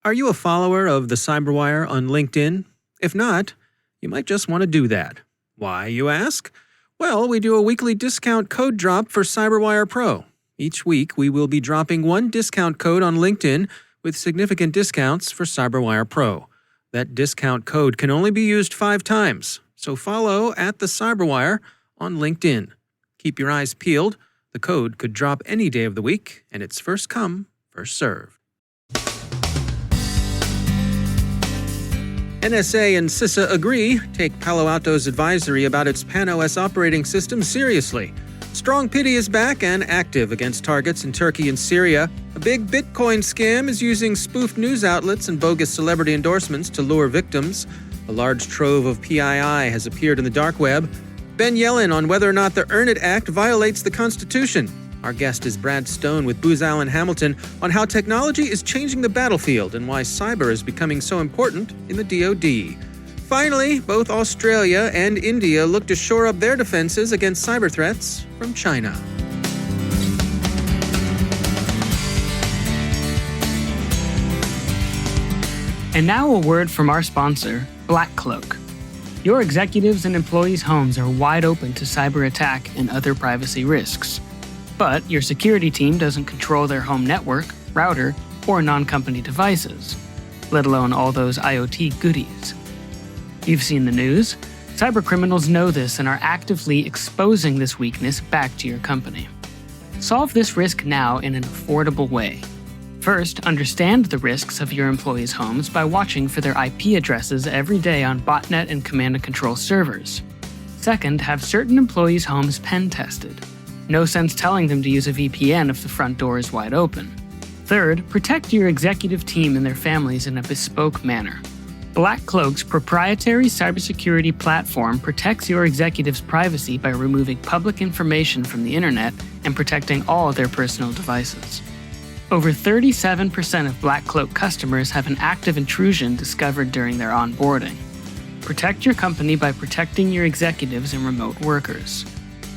Are you a follower of the CyberWire on LinkedIn? If not, you might just want to do that. Why, you ask? Well, we do a weekly discount code drop for CyberWire Pro. Each week, we will be dropping one discount code on LinkedIn with significant discounts for CyberWire Pro. That discount code can only be used 5 times, so follow @thecyberwire on LinkedIn. Keep your eyes peeled. The code could drop any day of the week, and it's first come, first served. NSA and CISA agree, take Palo Alto's advisory about its PAN-OS operating system seriously. StrongPity is back and active against targets in Turkey and Syria. A big Bitcoin scam is using spoofed news outlets and bogus celebrity endorsements to lure victims. A large trove of PII has appeared in the dark web. Ben Yelin on whether or not the Earn It Act violates the Constitution. Our guest is Brad Stone with Booz Allen Hamilton on how technology is changing the battlefield and why cyber is becoming so important in the DoD. Finally, both Australia and India look to shore up their defenses against cyber threats from China. And now a word from our sponsor, BlackCloak. Your executives' and employees' homes are wide open to cyber attack and other privacy risks. But your security team doesn't control their home network, router, or non-company devices, let alone all those IoT goodies. You've seen the news. Cybercriminals know this and are actively exposing this weakness back to your company. Solve this risk now in an affordable way. First, understand the risks of your employees' homes by watching for their IP addresses every day on botnet and command and control servers. Second, have certain employees' homes pen tested. No sense telling them to use a VPN if the front door is wide open. Third, protect your executive team and their families in a bespoke manner. BlackCloak's proprietary cybersecurity platform protects your executives' privacy by removing public information from the internet and protecting all their personal devices. Over 37% of BlackCloak customers have an active intrusion discovered during their onboarding. Protect your company by protecting your executives and remote workers.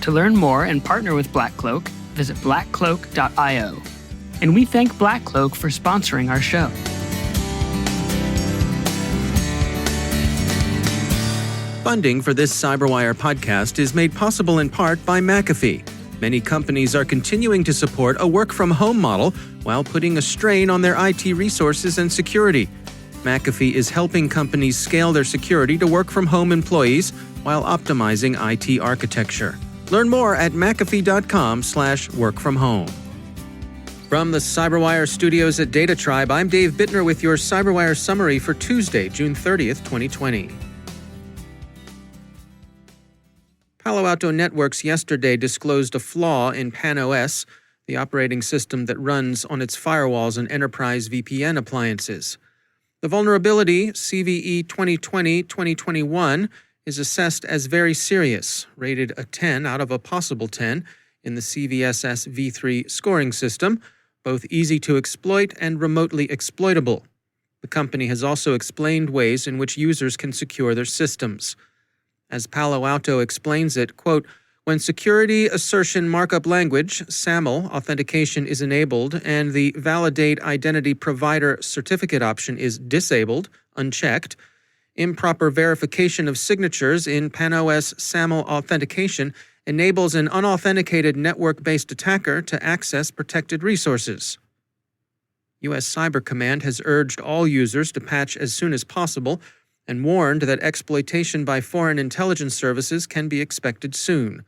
To learn more and partner with BlackCloak, visit blackcloak.io. And we thank BlackCloak for sponsoring our show. Funding for this CyberWire podcast is made possible in part by McAfee. Many companies are continuing to support a work-from-home model while putting a strain on their IT resources and security. McAfee is helping companies scale their security to work-from-home employees while optimizing IT architecture. Learn more at mcafee.com/workfromhome. From the CyberWire studios at Data Tribe, I'm Dave Bittner with your CyberWire summary for Tuesday, June 30th, 2020. Palo Alto Networks yesterday disclosed a flaw in PAN-OS, the operating system that runs on its firewalls and enterprise VPN appliances. The vulnerability, CVE 2020-2021, is assessed as very serious, rated a 10 out of a possible 10 in the CVSS v3 scoring system, both easy to exploit and remotely exploitable. The company has also explained ways in which users can secure their systems. As Palo Alto explains it, quote, when security assertion markup language, SAML, authentication is enabled and the validate identity provider certificate option is disabled, unchecked, improper verification of signatures in PAN-OS SAML authentication enables an unauthenticated network-based attacker to access protected resources. U.S. Cyber Command has urged all users to patch as soon as possible and warned that exploitation by foreign intelligence services can be expected soon.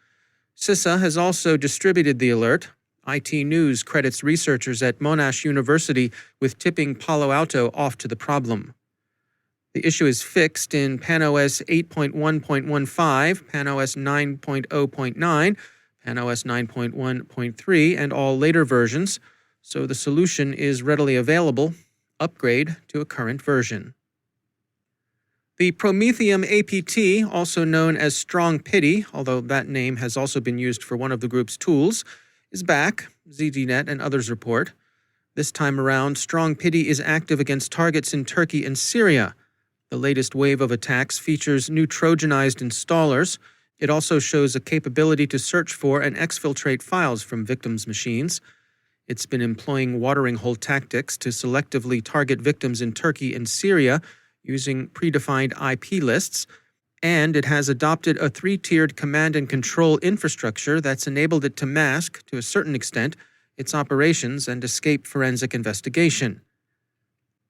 CISA has also distributed the alert. IT News credits researchers at Monash University with tipping Palo Alto off to the problem. The issue is fixed in PAN-OS 8.1.15, PAN-OS 9.0.9, PAN-OS 9.1.3, and all later versions, so the solution is readily available. Upgrade to a current version. The Promethium APT, also known as StrongPity, although that name has also been used for one of the group's tools, is back, ZDNet and others report. This time around, StrongPity is active against targets in Turkey and Syria. The latest wave of attacks features new Trojanized installers. It also shows a capability to search for and exfiltrate files from victims' machines. It's been employing watering hole tactics to selectively target victims in Turkey and Syria using predefined IP lists, and it has adopted a 3-tiered command and control infrastructure that's enabled it to mask, to a certain extent, its operations and escape forensic investigation.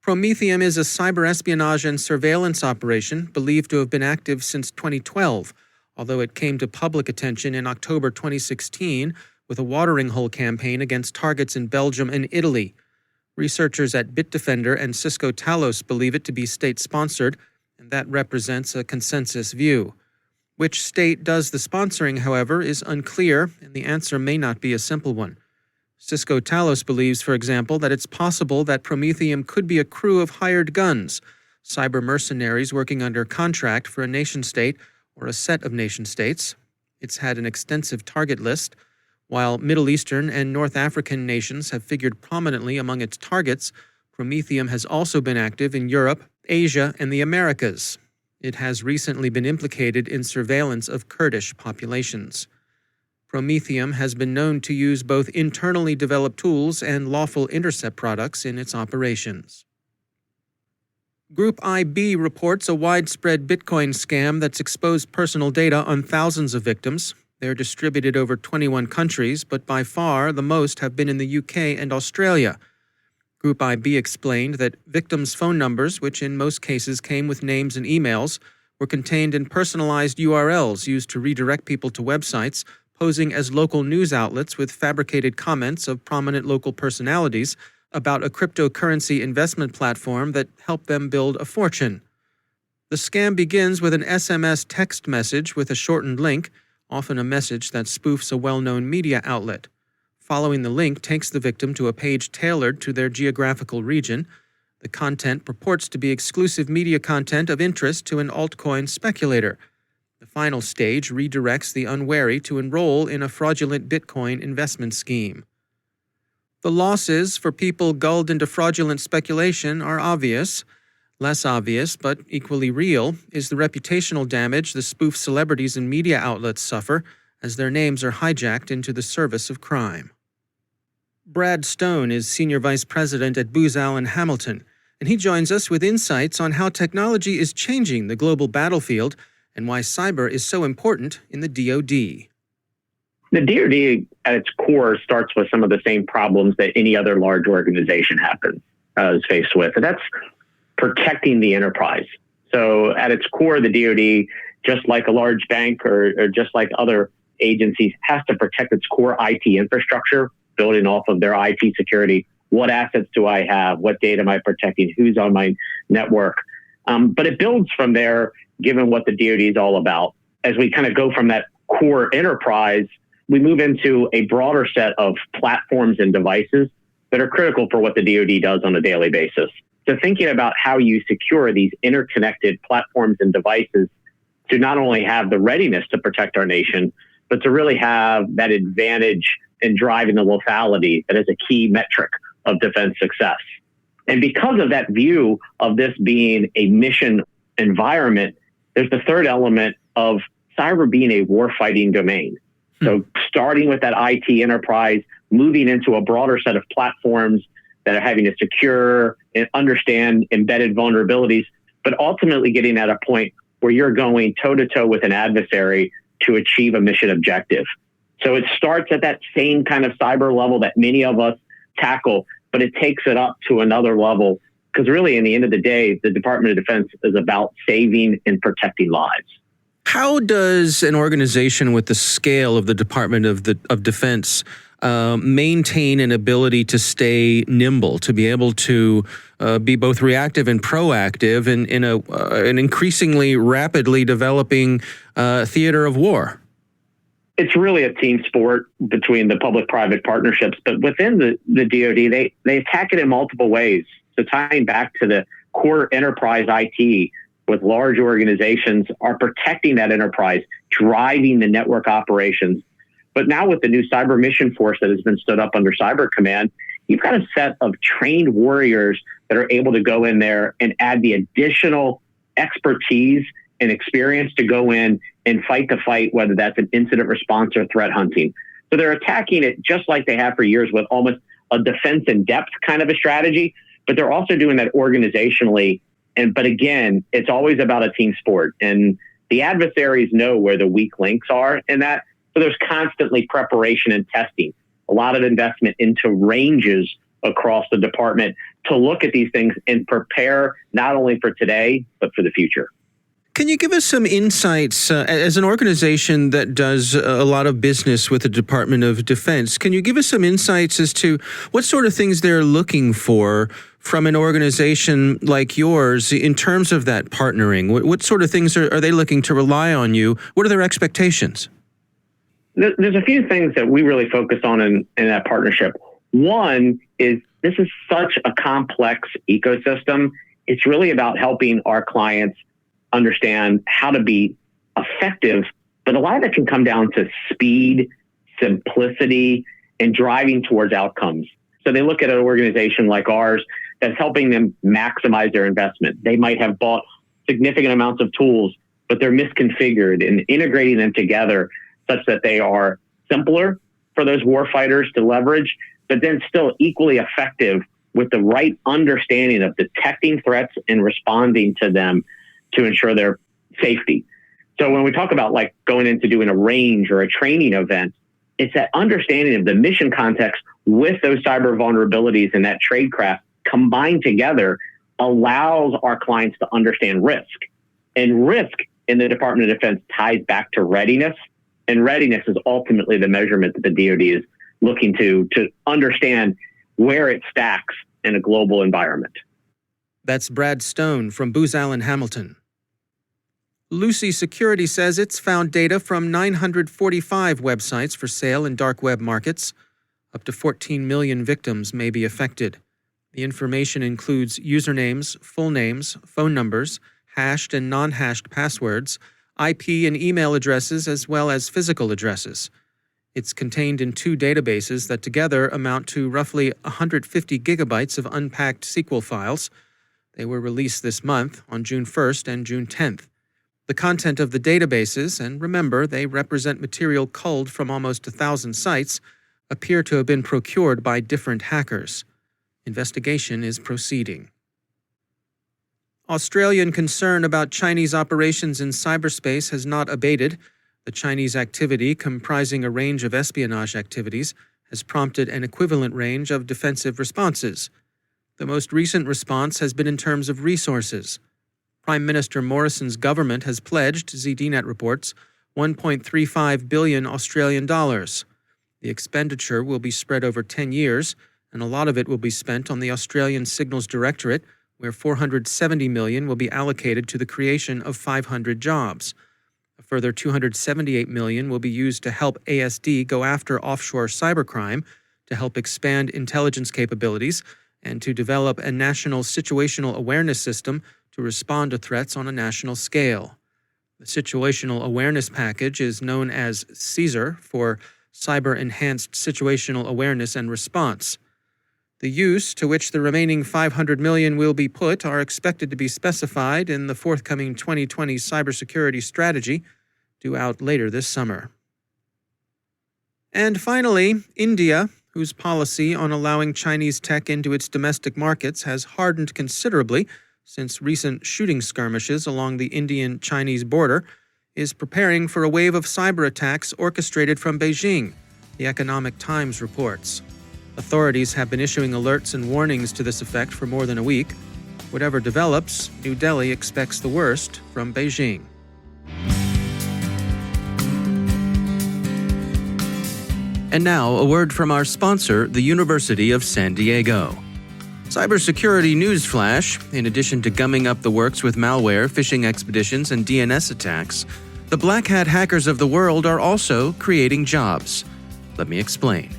Promethium is a cyber espionage and surveillance operation believed to have been active since 2012, although it came to public attention in October 2016 with a watering hole campaign against targets in Belgium and Italy. Researchers at Bitdefender and Cisco Talos believe it to be state-sponsored, and that represents a consensus view. Which state does the sponsoring, however, is unclear, and the answer may not be a simple one. Cisco Talos believes, for example, that it's possible that Promethium could be a crew of hired guns, cyber mercenaries working under contract for a nation-state or a set of nation-states. It's had an extensive target list. While Middle Eastern and North African nations have figured prominently among its targets, Promethium has also been active in Europe, Asia, and the Americas. It has recently been implicated in surveillance of Kurdish populations. Promethium has been known to use both internally developed tools and lawful intercept products in its operations. Group IB reports a widespread Bitcoin scam that's exposed personal data on thousands of victims. They're distributed over 21 countries, but by far the most have been in the UK and Australia. Group IB explained that victims' phone numbers, which in most cases came with names and emails, were contained in personalized URLs used to redirect people to websites, posing as local news outlets with fabricated comments of prominent local personalities about a cryptocurrency investment platform that helped them build a fortune. The scam begins with an SMS text message with a shortened link, often a message that spoofs a well-known media outlet. Following the link takes the victim to a page tailored to their geographical region. The content purports to be exclusive media content of interest to an altcoin speculator. The final stage redirects the unwary to enroll in a fraudulent Bitcoin investment scheme. The losses for people gulled into fraudulent speculation are obvious. Less obvious, but equally real, is the reputational damage the spoofed celebrities and media outlets suffer as their names are hijacked into the service of crime. Brad Stone is Senior Vice President at Booz Allen Hamilton, and he joins us with insights on how technology is changing the global battlefield and why cyber is so important in the DoD. The DoD, at its core, starts with some of the same problems that any other large organization is faced with, and that's protecting the enterprise. So at its core, the DoD, just like a large bank or just like other agencies, has to protect its core IT infrastructure, building off of their IT security. What assets do I have? What data am I protecting? Who's on my network? But it builds from there, given what the DoD is all about. As we kind of go from that core enterprise, we move into a broader set of platforms and devices that are critical for what the DoD does on a daily basis. So thinking about how you secure these interconnected platforms and devices to not only have the readiness to protect our nation, but to really have that advantage in driving the lethality that is a key metric of defense success. And because of that view of this being a mission environment, there's the third element of cyber being a warfighting domain. So starting with that IT enterprise, moving into a broader set of platforms that are having to secure and understand embedded vulnerabilities, but ultimately getting at a point where you're going toe-to-toe with an adversary to achieve a mission objective. So it starts at that same kind of cyber level that many of us tackle, but it takes it up to another level because really, in the end of the day, the Department of Defense is about saving and protecting lives. How does an organization with the scale of the Department of Defense maintain an ability to stay nimble, to be able to be both reactive and proactive in an increasingly rapidly developing theater of war? It's really a team sport between the public-private partnerships, but within the DoD, they attack it in multiple ways. So tying back to the core enterprise IT with large organizations are protecting that enterprise, driving the network operations. But now with the new cyber mission force that has been stood up under Cyber Command, you've got a set of trained warriors that are able to go in there and add the additional expertise and experience to go in and fight the fight, whether that's an incident response or threat hunting. So they're attacking it just like they have for years with almost a defense in depth kind of a strategy, but they're also doing that organizationally. But again, it's always about a team sport, and the adversaries know where the weak links are in that. So there's constantly preparation and testing, a lot of investment into ranges across the department to look at these things and prepare not only for today, but for the future. Can you give us some insights as an organization that does a lot of business with the Department of Defense? Can you give us some insights as to what sort of things they're looking for from an organization like yours in terms of that partnering? What sort of things are they looking to rely on you? What are their expectations? There's a few things that we really focus on in that partnership. One is this is such a complex ecosystem. It's really about helping our clients understand how to be effective, but a lot of it can come down to speed, simplicity, and driving towards outcomes. So they look at an organization like ours that's helping them maximize their investment. They might have bought significant amounts of tools, but they're misconfigured, and integrating them together such that they are simpler for those warfighters to leverage, but then still equally effective with the right understanding of detecting threats and responding to them to ensure their safety. So when we talk about like going into doing a range or a training event, it's that understanding of the mission context with those cyber vulnerabilities and that tradecraft combined together allows our clients to understand risk. And risk in the Department of Defense ties back to readiness. And readiness is ultimately the measurement that the DoD is looking to understand where it stacks in a global environment. That's Brad Stone from Booz Allen Hamilton. Lucy Security says it's found data from 945 websites for sale in dark web markets. Up to 14 million victims may be affected. The information includes usernames, full names, phone numbers, hashed and non-hashed passwords, IP and email addresses, as well as physical addresses. It's contained in two databases that together amount to roughly 150 gigabytes of unpacked SQL files. They were released this month on June 1st and June 10th. The content of the databases, and remember, they represent material culled from almost 1,000 sites, appear to have been procured by different hackers. Investigation is proceeding. Australian concern about Chinese operations in cyberspace has not abated. The Chinese activity, comprising a range of espionage activities, has prompted an equivalent range of defensive responses. The most recent response has been in terms of resources. Prime Minister Morrison's government has pledged, ZDNet reports, 1.35 billion Australian dollars. The expenditure will be spread over 10 years, and a lot of it will be spent on the Australian Signals Directorate, where 470 million will be allocated to the creation of 500 jobs. A further 278 million will be used to help ASD go after offshore cybercrime, to help expand intelligence capabilities, and to develop a national situational awareness system to respond to threats on a national scale. The Situational Awareness Package is known as CISA for Cyber Enhanced Situational Awareness and Response. The use to which the remaining 500 million will be put are expected to be specified in the forthcoming 2020 cybersecurity strategy, due out later this summer. And finally, India, whose policy on allowing Chinese tech into its domestic markets has hardened considerably since recent shooting skirmishes along the Indian-Chinese border, is preparing for a wave of cyber attacks orchestrated from Beijing, the Economic Times reports. Authorities have been issuing alerts and warnings to this effect for more than a week. Whatever develops, New Delhi expects the worst from Beijing. And now, a word from our sponsor, the University of San Diego. Cybersecurity newsflash: in addition to gumming up the works with malware, phishing expeditions, and DNS attacks, the black hat hackers of the world are also creating jobs. Let me explain.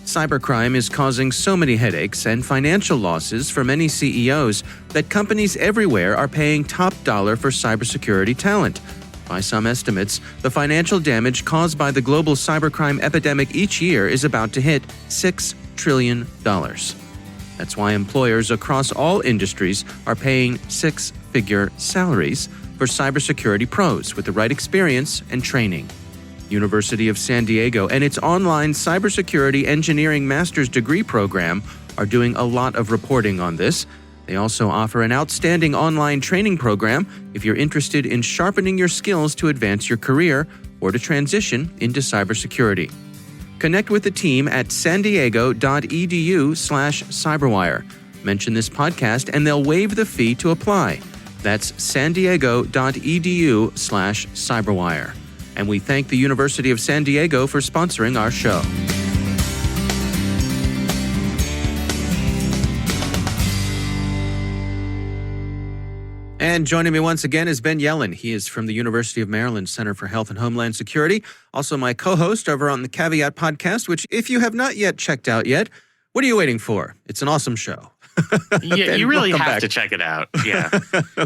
Cybercrime is causing so many headaches and financial losses for many CEOs that companies everywhere are paying top dollar for cybersecurity talent. By some estimates, the financial damage caused by the global cybercrime epidemic each year is about to hit $6 trillion. That's why employers across all industries are paying six-figure salaries for cybersecurity pros with the right experience and training. University of San Diego and its online cybersecurity engineering master's degree program are doing a lot of reporting on this. They also offer an outstanding online training program if you're interested in sharpening your skills to advance your career or to transition into cybersecurity. Connect with the team at sandiego.edu/cyberwire. Mention this podcast and they'll waive the fee to apply. That's sandiego.edu/cyberwire. And we thank the University of San Diego for sponsoring our show. And joining me once again is Ben Yelin. He is from the University of Maryland Center for Health and Homeland Security, also my co-host over on the Caveat podcast, which if you have not yet checked out yet, what are you waiting for? It's an awesome show. Yeah, Ben, you really have back. to check it out. Yeah.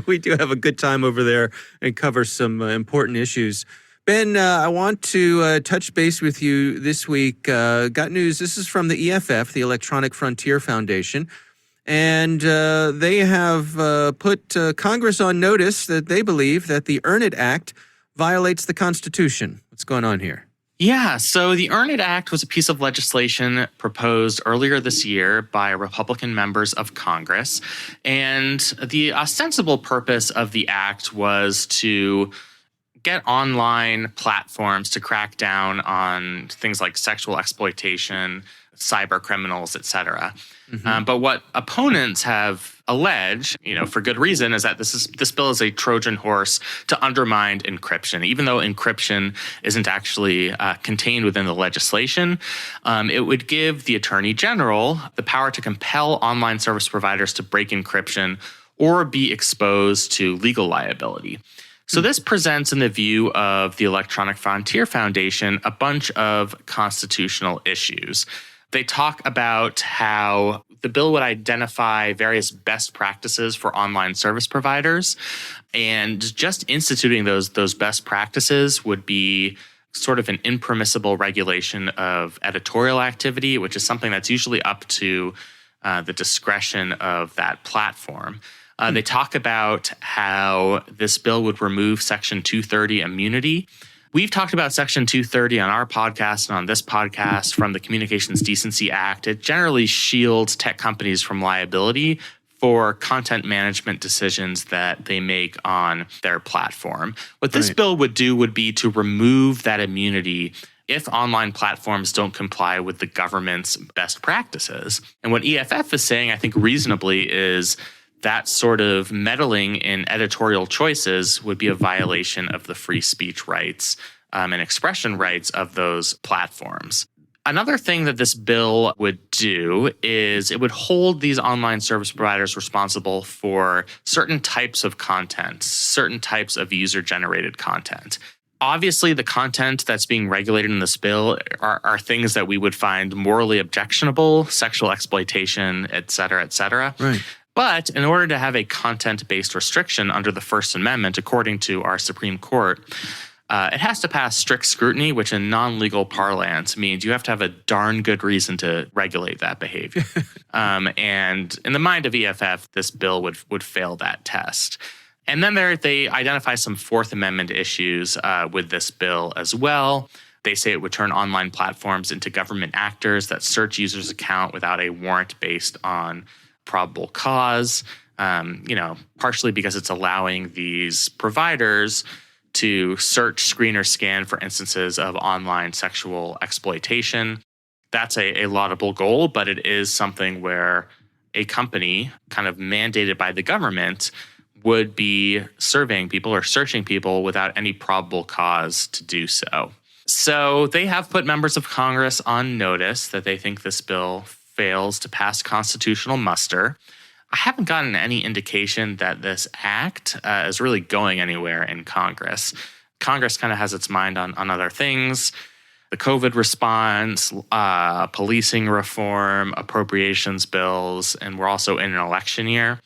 We do have a good time over there and cover some important issues. Ben, I want to touch base with you this week. Got news. This is from the EFF, the Electronic Frontier Foundation. And they have put Congress on notice that they believe that the Earn It Act violates the Constitution. What's going on here? Yeah, so the Earn It Act was a piece of legislation proposed earlier this year by Republican members of Congress. And the ostensible purpose of the act was to get online platforms to crack down on things like sexual exploitation, cyber criminals, et cetera. Mm-hmm. But what opponents have alleged, for good reason, is that this bill is a Trojan horse to undermine encryption. Even though encryption isn't actually contained within the legislation, it would give the Attorney General the power to compel online service providers to break encryption or be exposed to legal liability. So this presents, in the view of the Electronic Frontier Foundation, a bunch of constitutional issues. They talk about how the bill would identify various best practices for online service providers, and just instituting those best practices would be sort of an impermissible regulation of editorial activity, which is something that's usually up to the discretion of that platform. They talk about how this bill would remove Section 230 immunity. We've talked about Section 230 on our podcast and on this podcast from the Communications Decency Act. It generally shields tech companies from liability for content management decisions that they make on their platform. What this bill would do would be to remove that immunity if online platforms don't comply with the government's best practices. And what EFF is saying, I think reasonably, is that sort of meddling in editorial choices would be a violation of the free speech rights and expression rights of those platforms. Another thing that this bill would do is it would hold these online service providers responsible for certain types of content, certain types of user-generated content. Obviously, the content that's being regulated in this bill are things that we would find morally objectionable, sexual exploitation, et cetera, et cetera. Right. But in order to have a content-based restriction under the First Amendment, according to our Supreme Court, it has to pass strict scrutiny, which in non-legal parlance means you have to have a darn good reason to regulate that behavior. And in the mind of EFF, this bill would fail that test. And then they identify some Fourth Amendment issues with this bill as well. They say it would turn online platforms into government actors that search users' account without a warrant based on probable cause, partially because it's allowing these providers to search, screen, or scan for instances of online sexual exploitation. That's a laudable goal, but it is something where a company kind of mandated by the government would be surveying people or searching people without any probable cause to do so. So they have put members of Congress on notice that they think this bill fails to pass constitutional muster. I haven't gotten any indication that this act is really going anywhere in Congress. Congress kind of has its mind on other things: the COVID response, policing reform, appropriations bills, and we're also in an election year.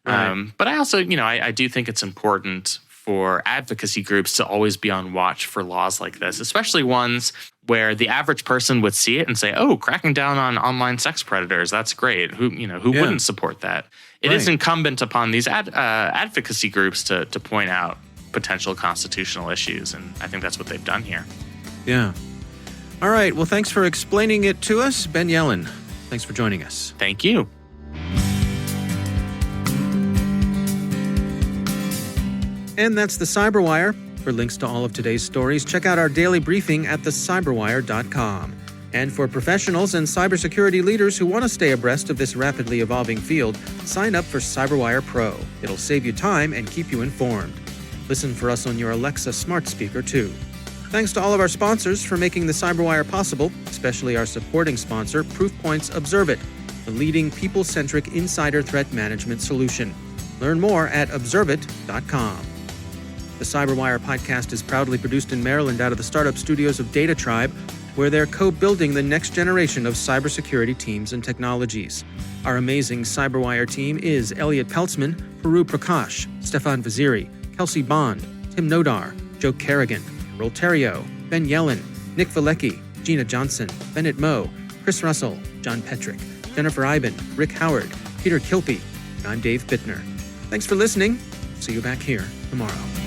Right. But I also, I do think it's important for advocacy groups to always be on watch for laws like this, especially ones where the average person would see it and say, "Oh, cracking down on online sex predators, that's great. Who wouldn't support that?" It is incumbent upon these advocacy groups to point out potential constitutional issues, and I think that's what they've done here. Yeah. All right. Well, thanks for explaining it to us, Ben Yelin. Thanks for joining us. Thank you. And that's the CyberWire. For links to all of today's stories, check out our daily briefing at thecyberwire.com. And for professionals and cybersecurity leaders who want to stay abreast of this rapidly evolving field, sign up for CyberWire Pro. It'll save you time and keep you informed. Listen for us on your Alexa smart speaker, too. Thanks to all of our sponsors for making the CyberWire possible, especially our supporting sponsor, Proofpoint's Observeit, the leading people-centric insider threat management solution. Learn more at observeit.com. The CyberWire podcast is proudly produced in Maryland out of the startup studios of DataTribe, where they're co-building the next generation of cybersecurity teams and technologies. Our amazing CyberWire team is Elliot Peltzman, Puru Prakash, Stefan Vaziri, Kelsey Bond, Tim Nodar, Joe Kerrigan, Rolterio, Ben Yelin, Nick Valecki, Gina Johnson, Bennett Moe, Chris Russell, John Petrick, Jennifer Iben, Rick Howard, Peter Kilpie, and I'm Dave Bittner. Thanks for listening. See you back here tomorrow.